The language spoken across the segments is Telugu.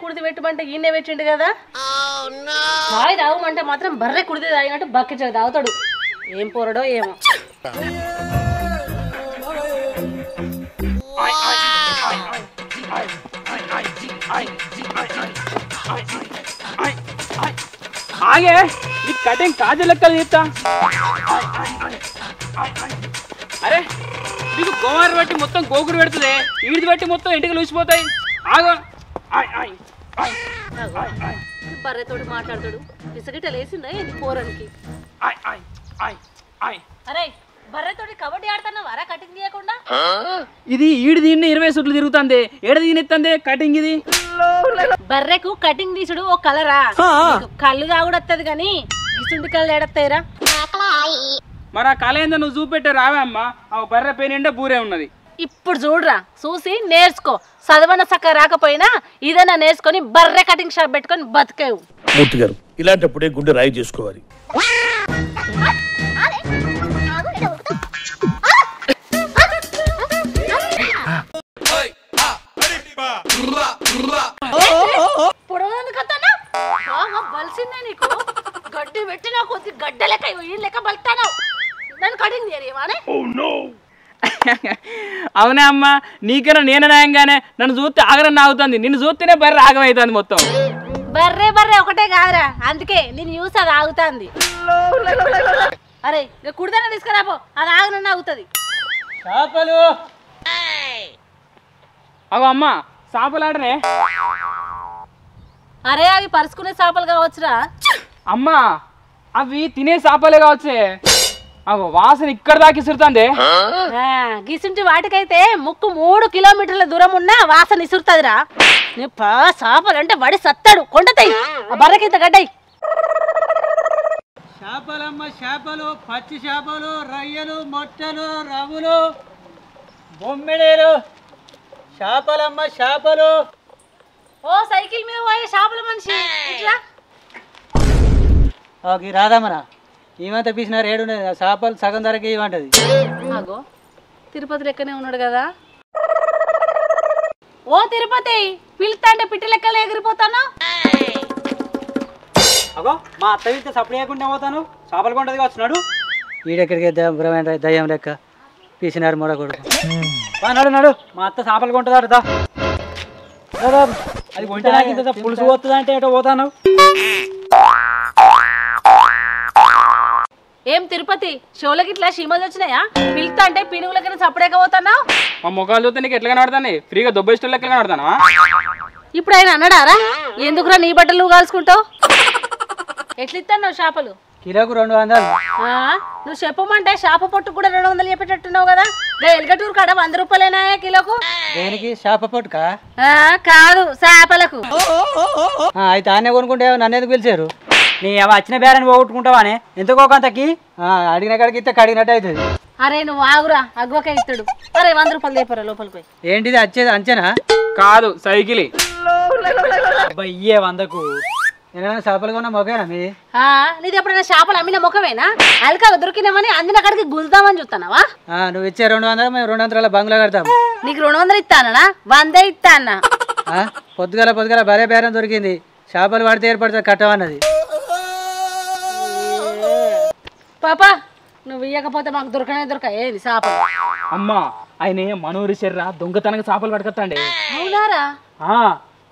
కుడిది పెట్టమంటే ఈయనే పెట్టిండు కదా. హాయ్ తాగమంటే మాత్రం బర్రె కుడిది తాగినట్టు బకెట్ తాగుతాడు. ఏం పోరడో ఏమో. ఆగే ఈ కటింగ్ కాజ లెక్కలు తీస్తా. అరే నీకు గోవారు బట్టి మొత్తం గోగుడు పెడుతుంది, ఈడిది బట్టి మొత్తం ఇంటికి లూసిపోతాయి. ఆగో బర్రెతోడు మాట్లాడతాడు. పిసగిట లేసిందా ఏంది పోరానికి? అరే బర్రెతోటి కబడ్డీ ఆడుతున్నావారా కటింగ్ తీయకుండా? ఇది ఈడు దీన్ని 20 సుట్లు తిరుగుతుంది. ఏడ దీనిస్తుంది కటింగ్? ఇది బర్రెకు కటింగ్ తీసుడు ఓ కలరా? కళ్ళు తాగుడు వస్తుంది కానీ గిసుంటి కళ్ళు ఏడతాయిరా. మరి ఆ కళ ఏందో నువ్వు చూపెట్టే రావే అమ్మ. ఆ బర్రె పేనిండే బూరే ఉన్నది. ఇప్పుడు చూడరా, చూసి నేర్చుకో. చదవన సక్క రాకపోయినా ఇదన్నా నేర్చుకొని బర్రె కటింగ్ షాప్ పెట్టుకొని బతికేవు. మూర్తి గారు ఇలాంటప్పుడే గుండె రాయి చేసుకోవాలి. బలిసిందే నీకు. గడ్డి పెట్టినా కొద్ది గడ్డ లెక్క ఈ లెక్క బలుతాను. నన్ను కటింగ్ చేయవానే. అవునా అమ్మ, నీకైనా నేనే న్యాయంగానే. నన్ను చూస్తే ఆగరన్న ఆగుతుంది, నిన్ను చూస్తేనే బర్రె ఆగమవుతుంది మొత్తం. బర్రె బర్రె ఒకటే కాదురా, అందుకే నేను చూసి అది ఆగుతుంది. అరే కుడిదన తీసుకురాపో, అది ఆగనన్న ఆగుతుంది. చేపలు అగో అమ్మ, చేపలాడనే. అరే అవి పరుచుకునే చేపలు కావచ్చురా. అమ్మా అవి తినే చేపలే కావచ్చే. అగో వాసన ఇక్కడ దాకా ఇసురుతుంది. గిసుంటి వాటికైతే ముక్కు 3 కిలోమీటర్ల దూరం ఉన్నా వాసన ఇసురుతుందిరా. చేపలు అంటే వడి సత్తాడు కొండతాయి. ఆ బర్రెకింత గడ్డాయి. చేపలమ్మ చేపలు, పచ్చి చేపలు, రొయ్యలు, మొట్టలు, రవ్వులు, బొమ్మిడేలు. చేపలమ్మ చేపలు. ఓ సైకిల్ మీద పోయే చేపల మనిషి ఓకే రాదమ్మరా, ఏమంతా పీసినారు ఏడు చేపలు సగం ధరకి ఇవ్వంటది. అగో తిరుపతి లెక్కనే ఉన్నాడు కదా. ఓ తిరుపతి, పిలుస్తా అంటే పిట్టి లెక్కలు ఎగిరిపోతాను. అగో మా అత్త ఇంత సప్లై చేయకుండా పోతాను. చేపలు కొంటది వచ్చినాడు. ఈడెక్కడికి దయ్యం లెక్క పీసినారు మొడకూడదు. నడు నడు, మా అత్త చేపలు కొంటదాడుదా. అది కొంటే నాకు పులుసు పోతుంది అంటే ఏటో పోతాను. ఏం తిరుపతి, షోలకి ఇట్లా షీమలు వచ్చినాయా? పిలుస్తా అంటే పినుగులకి సపడేకపోతానా? మా మొక్కలు చూస్తే నీకు ఎట్లా కనబడతాను? ఫ్రీగా దొబ్బేస్టోళ్ళు లెక్క కనబడతానా? ఇప్పుడు ఆయన అన్నాడారా ఎందుకురా నీ బట్టలు నువ్వు కాల్చుకుంటావు? ఎట్లా ఇస్తాను చేపలు? కిలోకు 200. నువ్వు చెప్పమంటే చేప పొట్టు కూడా 200 చెప్పేటట్టున్నావు కదా. ఎల్గటూరు కాడ 100 రూపాయలేనా కిలోకు? దేనికి? చేప పొట్టుకా? కాదు, చేపలకు. అయితే ఆనే కొనుక్కుంటే నన్ను ఎందుకు పిలిచారు? నీ వచ్చిన బేరాన్ని పోగొట్టుకుంటావానే ఎంతకోకంతకి? అడిగిన కాడికి ఇస్తే కడిగినట్టు అవుతుంది. అరే నువ్వు ఆగురా, అగ్వకే ఇస్తాడు. అరే 100 రూపాయలు లేపరా లోపలికి పోయి. ఏంటిది వచ్చేది అంచనా? కాదు సైకిల్. అయ్యే 100కు ఏమైనా చేపలు కొన్నా మొకేనా మీది? నీది ఎప్పుడైనా చేపలు అమ్మిన ముఖమేనా? అలక దొరికినామని అందిన కాడికి గుంజుదామని చూస్తానవా? నువ్వు ఇచ్చే 200 మేము 200 బంగ్లా కడతాం. నీకు 200 ఇస్తానా? 100 ఇస్తానా? పొద్దుగల భలే బేరం దొరికింది. చేపలు పడితే ఏర్పడుతుంది కట్టమన్నది. పాపా నువ్వు ఇయ్యకపోతే మాకు దొరక ఏది చేపలు? అమ్మా ఆయన మనూరి శర్ర దొంగతనంగా చేపలు పట్టుకొస్తాండి. అవునారా?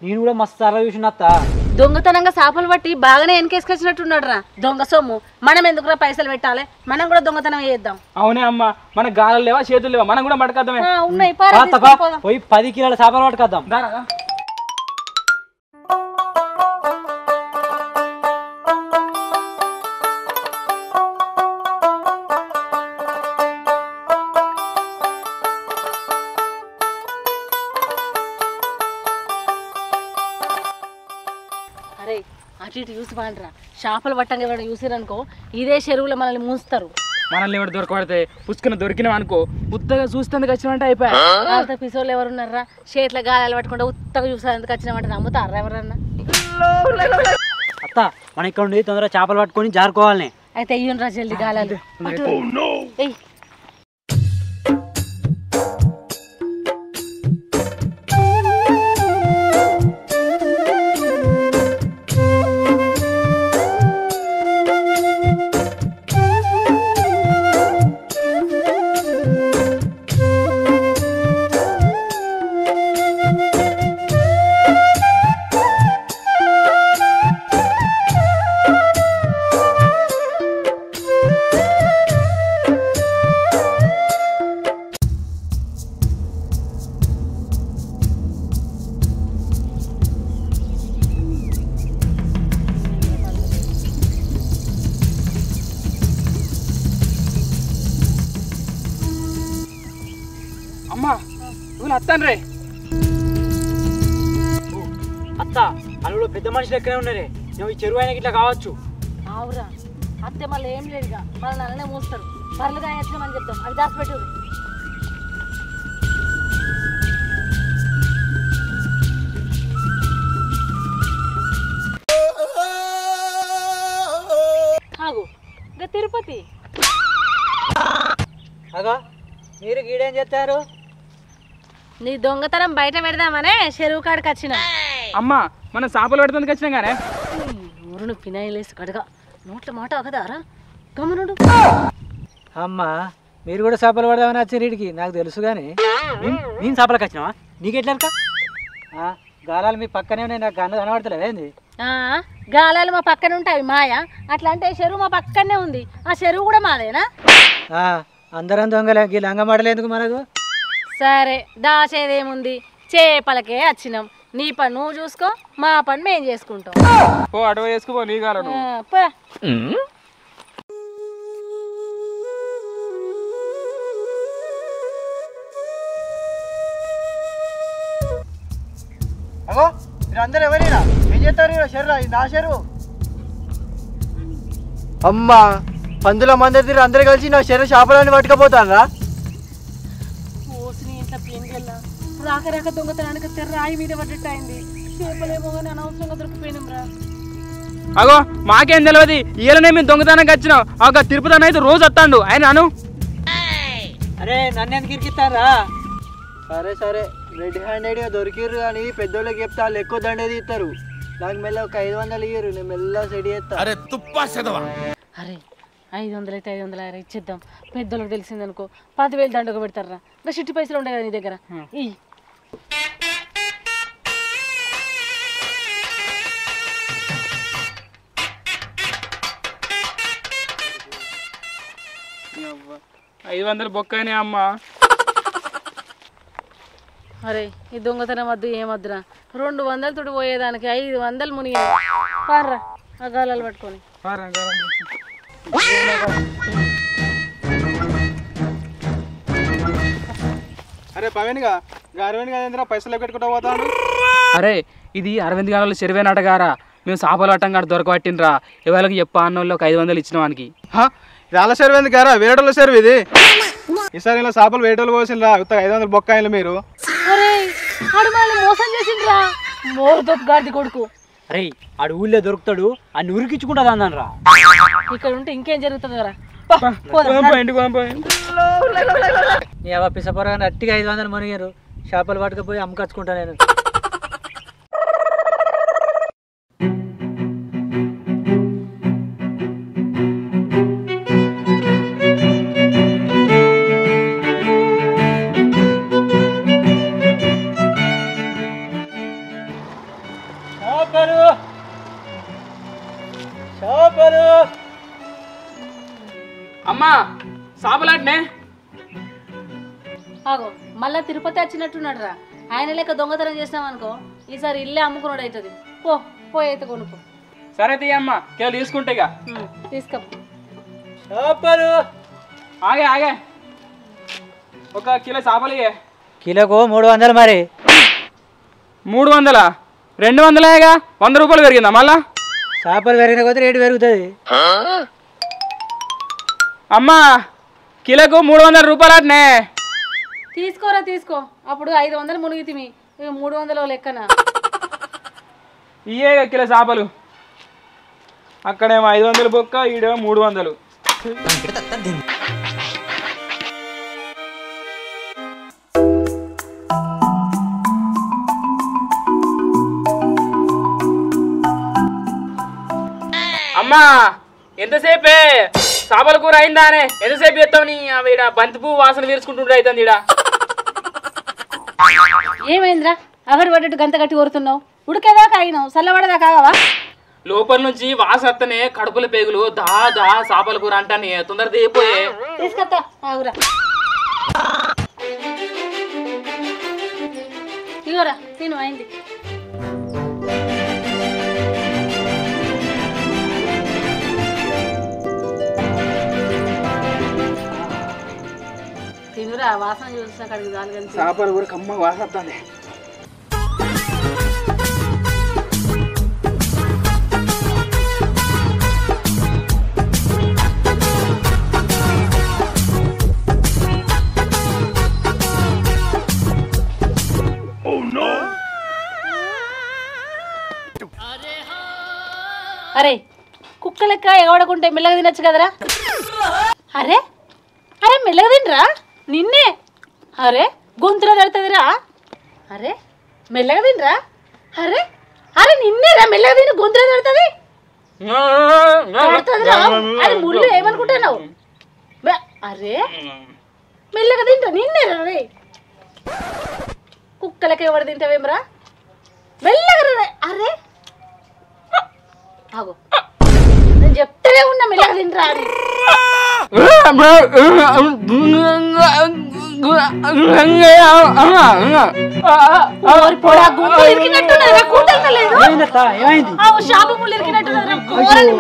నేను కూడా మస్తు సార్లు చూసినత్త. దొంగతనంగా చేపలు పట్టి బాగానే వెనకేసుకొచ్చినట్టున్నాడు రా. దొంగ సొమ్ము మనం ఎందుకురా పైసలు పెట్టాలి? మనం కూడా దొంగతనం చేద్దాం. అవునే అమ్మా, మన గాలు లేవా చేతులు లేవా? మనం కూడా పట్టుకొద్దామే. ఉన్నాయి పోయి 10 కిలోల చేపలు పట్టుకొద్దాం. అరే అటు ఇటు చూసి బాండ్రా, చేపలు పట్టంగా ఎవరైనా చూసిరనుకో ఇదే చెరువులో మనల్ని మూస్తారు. మనల్ని ఎవరు దొరకబడితే పుచ్చుకుని దొరికినాం అనుకో ఉత్తగా చూస్తేందుకు వచ్చినట్టు అయిపోయా. అంత పిసోళ్ళు ఎవరున్నారా? చేతుల గాలాలు పట్టుకుంటే ఉత్తగా చూసేందుకు వచ్చినామంటే నమ్ముతారా ఎవరన్నా? అత్త మన ఇక్కడ ఉండి తొందరగా చేపలు పట్టుకొని జారుకోవాలని. అయితే అయ్యుండ్రా జల్ది గాలాలు. నువ్వు వస్తాను రే. అత్త అల్లుడు పెద్ద మనుషులు ఎక్కడే ఉన్నారే, నువ్వు ఈ చెరువు ఆయనకి ఇట్లా కావచ్చు. ఆవురా అత్తే మళ్ళీ ఏం లేదుగా, మళ్ళీ నల్లనే మూస్తాడు. బర్రెలుగా వచ్చినామని చెప్తాం, అది దాచిపెట్టు. ఆగు ఇంకా తిరుపతి. అగా మీరు గీడేం చేస్తారు? నీ దొంగతనం బయట పెడదామనే చెరువు కాడికి వచ్చిన. అమ్మ మనం చేపలు పెడుతుంది వచ్చినాం కానీ ఊరును పినాయిలేసి కడగా నోట్ల మాట కదారా గమనుడు. అమ్మా మీరు కూడా చేపలు పడదామని వచ్చారు వీడికి, నాకు తెలుసు కానీ నేను చేపలకు వచ్చినావా? నీకెట్లా గాలాలు మీ పక్కనే ఉన్నాయి, నాకు గన్ను కనబడతలేదు ఏంది? గాలాలు మా పక్కనే ఉంటాయి మాయ, అట్లా అంటే చెరువు మా పక్కనే ఉంది, ఆ చెరువు కూడా మాదేనా? అందరం దొంగలే, ఈ లంగ మడలేందుకు మనకు? సరే దాచేదేముంది, చేపలకే వచ్చినాం. నీ పని నువ్వు చూసుకో, మా పని మేము చేసుకుంటాం. ఓ అడవ వేసుకో నీ కాలం. పో. అగో మీరు అందరు ఎవరైనా ఏం చేస్తారు? షర్రా ఇది నా చెరువు. అమ్మా పందుల మంది అందరు కలిసి నా చెరువు చేపలని పట్టుకపోతారా? ఓసిని ఇంట్లో పెంగెల్లా రాక రాక దొంగతనానికి రాయి మీద పడ్డట్టు అయింది. చేపలేమో కానీ అనవసరంగా దొరికిపోయినాం రా. అగో మాకేం తెలియదు, ఈయననే మేము దొంగతనానికి వచ్చినాం. ఒక తిరుపతి అన్న అయితే రోజు వస్తాడు ఆయన అను. అరే నన్ను ఎందుకు ఇరికిస్తారా? సరే సరే రెడ్ హ్యాండెడ్గా దొరికిర్రు కానీ పెద్దోళ్ళకి చెప్తే వాళ్ళు ఎక్కువ దండేది ఇస్తారు. నాకు మెల్ల ఒక 500 ఇయ్యరు, నేను మెల్ల సెడి చేస్తా. అరే తుప్పా సెదవా. అరే 500 అయితే 500 ఇచ్చేద్దాం. పెద్దోళ్ళకి తెలిసిందనుకో 10,000 దండకు పెడతారా. ఇంకా చిట్టి పైసలు ఉండే కదా నీ దగ్గర. ఈ 500 బొక్కనే అమ్మ. అరే ఈ దొంగతనం వద్దు ఏమద్దురా, 200 తోటి పోయేదానికి 500 మునిగి పార్రా ఆ గాలాలు పట్టుకొని. అరే పవన్గా గారవేణి కదా పైసలు పెట్టుకుంటా పోతాను. అరే ఇది అరవింద్ గారు చెరువేనాట గారా, మేము చేపలు అట్టం కాడ దొరకబట్టినరా. ఎవరికి చెప్ప అన్నోళ్ళు ఒక 500 ఇచ్చిన వానికి. ఇది అలా చెరువు ఎందుకు గారా, వేరేటోళ్ళ చెరువు ఇది. ఈసారి ఇలా చేపలు వేరేటోళ్ళు పోసిండ్రా, 500 బొక్కాయలు మీరు. అరే ఆడు మనల్ని మోసం చేసిండ్రా, మోర్దొప్ గాడిది కొడుకు. అరే ఆడు ఊళ్ళో దొరుకుతాడు, అన్ని ఉరికించుకుంటుంది అన్నాను రా. ఇక్కడ ఉంటే ఇంకేం జరుగుతుంది కదా. నీ అవ పిసపరగా అట్టిగా 500 మునిగారు, చేపలు పట్టుకపోయి అమ్మకచ్చుకుంటా నేను. అమ్మా చేపలాటనే. ఆగో మళ్ళా తిరుపతి వచ్చినట్టున్నాడు రా. ఆయన లెక్క దొంగతనం చేసినాం అనుకో ఈసారి ఇల్లే అమ్ముకున్నాడు అవుతుంది. పో పోయితే కొనుక్కో. సరే తీయమ్మా కిలో తీసుకుంటే ఇక తీసుకో. ఆగే ఆగే ఒక కిలో చేపలు ఇయ్యే. కిలోకు 300 మరి. 300? 200గా 100 రూపాయలు పెరిగిందా మళ్ళా? చేపలు పెరిగిన కొద్ది రేటు పెరుగుతుంది. అమ్మా కిలోకు 300 రూపాయలు అట్నే. తీసుకోరా తీసుకో, అప్పుడు 500 మునిగితిమి, 300 లెక్కన. ఇయ్యే కిలో చేపలు. అక్కడేమో 500 బొక్క, ఈడేమో 300. అమ్మా ఎంతసేపే చేపల కూర అయిందానే? ఎంతసేపు చేస్తావు నీ ఈడ బంతి పువ్వు వాసన వీర్చుకుంటుంటే అవుతుంది ఈడ. ఏమైందిరా అగడు పడ్డట్టు గంత కట్టి కోరుతున్నావు? ఉడికేదాకా అయినావు, చల్లబడేదాకా కావా? లోపల నుంచి వాసన వస్తేనే కడుపుల పేగులు దా దా చేపల కూర అంటానే తొందర దిగిపోయే. తీసుకొస్తా ఆగురా. ఇగోరా తిను అయింది. తినురా తినరా వాసన చూసిన కడిగి చాలు కానీ చేపలు కూడా కమ్మ వాసన వస్తుంది. అరే కుక్క లెక్క ఎగవడకుంటే మెల్లగా తినచ్చు కదరా. అరే అరే మెల్లగా తినరా నిన్నే. అరే గొంతులో తడుతుందిరా. అరే మెల్లగా తినరా. అరే అరే నిన్నేరా మెల్లగా తిని గొంతులో తడుతుంది. అరే ముళ్ళు ఏమనుకుంటున్నావు. అరే మెల్లగా తింటా నిన్నేరా. రే కుక్క లెక్క ఎవరు తింటావేమరా మెల్లగా రే. అరే ఆగో నేను చెప్తానే ఉన్నా మెల్లగా తింటరా అని.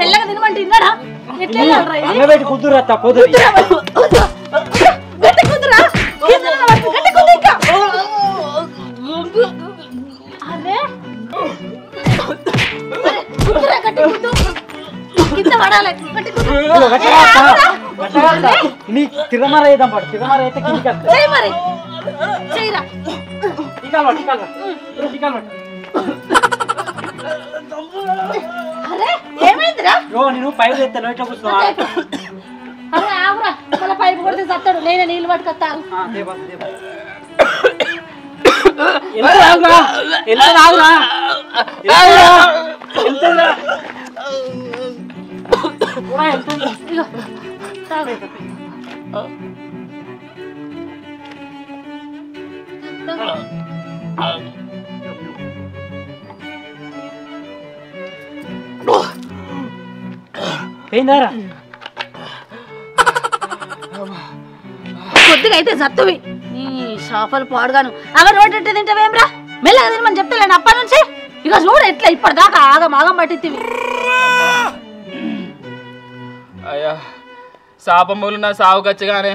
మెల్లగా తినమంటే తిన్నాడా. అరే ఏమైందిరా. నేను పైపు తెస్తాను ఇట్లా కూర్చున్నా. అరే ఆగురా మళ్ళీ పైపు కొడితే చస్తాడు. నేనే నీళ్ళు పట్టుకొస్తా. పోయిందారా కొద్దిగా అయితే సత్తువి నీ చేపలు పాడుగాను. అవ రోడ్డు ఎట్టు తింటావేమ్రా మెల్లగా తినమని చెప్తలేను అప్పటి నుంచి. ఇక చూడు ఎట్లా ఇప్పటిదాకా ఆగం ఆగం పట్టిత్తివి. అయ్యా శాపములు నా సాగు గచ్చగానే